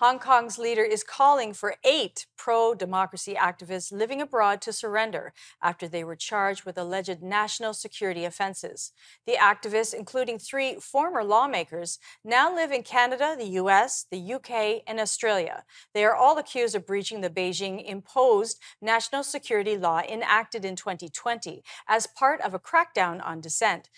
Hong Kong's leader is calling for 8 pro-democracy activists living abroad to surrender after they were charged with alleged national security offenses. The activists, including 3 former lawmakers, now live in Canada, the US, the UK, and Australia. They are all accused of breaching the Beijing-imposed national security law enacted in 2020 as part of a crackdown on dissent.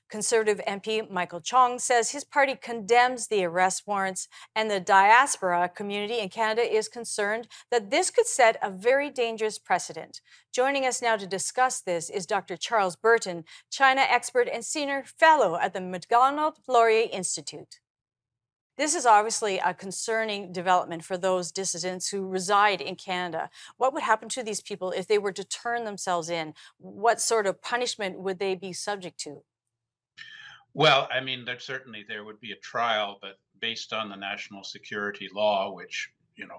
Conservative MP Michael Chong says his party condemns the arrest warrants, and the diaspora community in Canada is concerned that this could set a very dangerous precedent. Joining us now to discuss this is Dr. Charles Burton, China expert and senior fellow at the Macdonald-Laurier Institute. This is obviously a concerning development for those dissidents who reside in Canada. What would happen to these people if they were to turn themselves in? What sort of punishment would they be subject to? Well, I mean, there would be a trial, but based on the national security law, which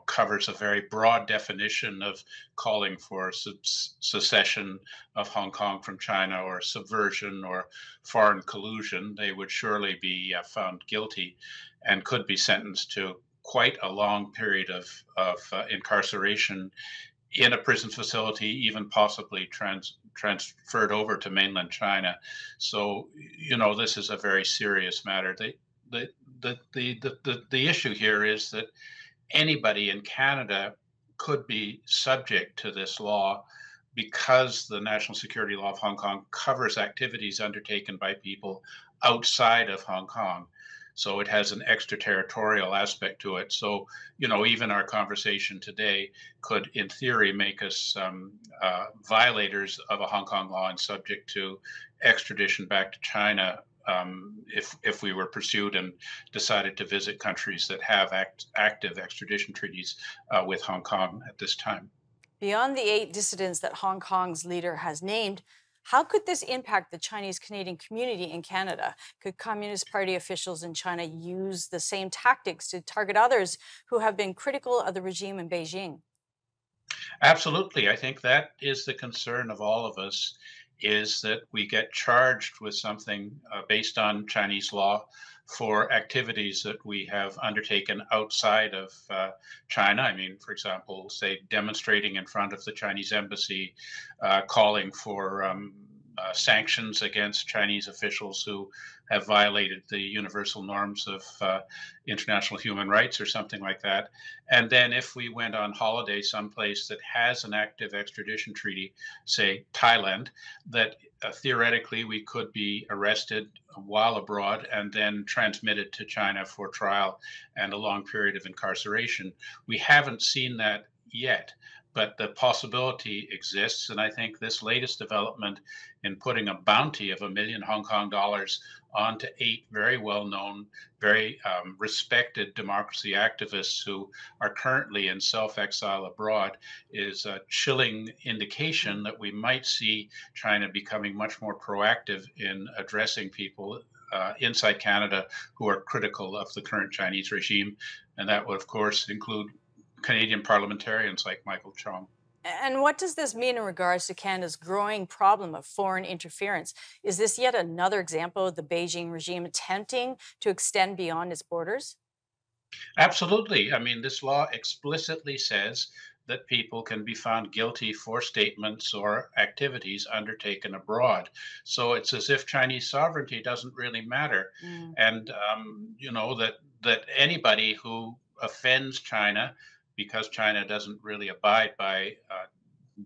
covers a very broad definition of calling for secession of Hong Kong from China or subversion or foreign collusion, they would surely be found guilty and could be sentenced to quite a long period of incarceration in a prison facility, even possibly transferred over to mainland China. So, this is a very serious matter. The issue here is that anybody in Canada could be subject to this law because the national security law of Hong Kong covers activities undertaken by people outside of Hong Kong. So it has an extraterritorial aspect to it. So, even our conversation today could, in theory, make us violators of a Hong Kong law and subject to extradition back to China if we were pursued and decided to visit countries that have active extradition treaties with Hong Kong at this time. Beyond the 8 dissidents that Hong Kong's leader has named, how could this impact the Chinese Canadian community in Canada? Could Communist Party officials in China use the same tactics to target others who have been critical of the regime in Beijing? Absolutely. I think that is the concern of all of us, is that we get charged with something based on Chinese law for activities that we have undertaken outside of China. I mean, for example, say demonstrating in front of the Chinese embassy, calling for sanctions against Chinese officials who have violated the universal norms of international human rights or something like that. And then if we went on holiday someplace that has an active extradition treaty, say Thailand, that theoretically we could be arrested while abroad and then transmitted to China for trial and a long period of incarceration. We haven't seen that yet, but the possibility exists. And I think this latest development in putting a bounty of £1 million Hong Kong onto 8 very well-known, very respected democracy activists who are currently in self-exile abroad is a chilling indication that we might see China becoming much more proactive in addressing people inside Canada who are critical of the current Chinese regime. And that would, of course, include Canadian parliamentarians like Michael Chong. And what does this mean in regards to Canada's growing problem of foreign interference? Is this yet another example of the Beijing regime attempting to extend beyond its borders? Absolutely. I mean, this law explicitly says that people can be found guilty for statements or activities undertaken abroad. So it's as if Chinese sovereignty doesn't really matter, Mm. and that anybody who offends China because China doesn't really abide by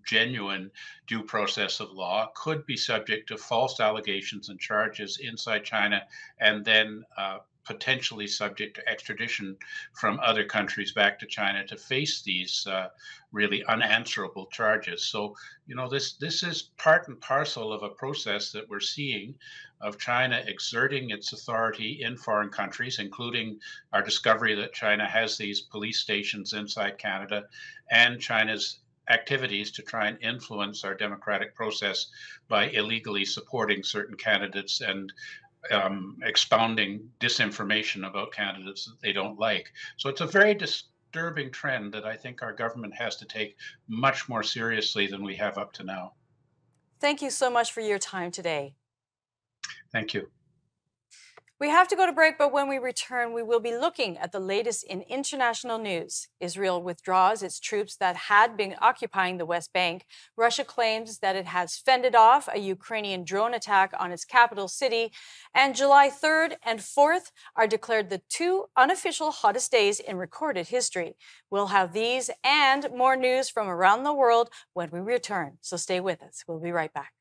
genuine due process of law could be subject to false allegations and charges inside China and then potentially subject to extradition from other countries back to China to face these really unanswerable charges. So, this is part and parcel of a process that we're seeing of China exerting its authority in foreign countries, including our discovery that China has these police stations inside Canada, and China's activities to try and influence our democratic process by illegally supporting certain candidates and expounding disinformation about candidates that they don't like. So it's a very disturbing trend that I think our government has to take much more seriously than we have up to now. Thank you so much for your time today. Thank you. We have to go to break, but when we return, we will be looking at the latest in international news. Israel withdraws its troops that had been occupying the West Bank. Russia claims that it has fended off a Ukrainian drone attack on its capital city. And July 3rd and 4th are declared the two unofficial hottest days in recorded history. We'll have these and more news from around the world when we return. So stay with us. We'll be right back.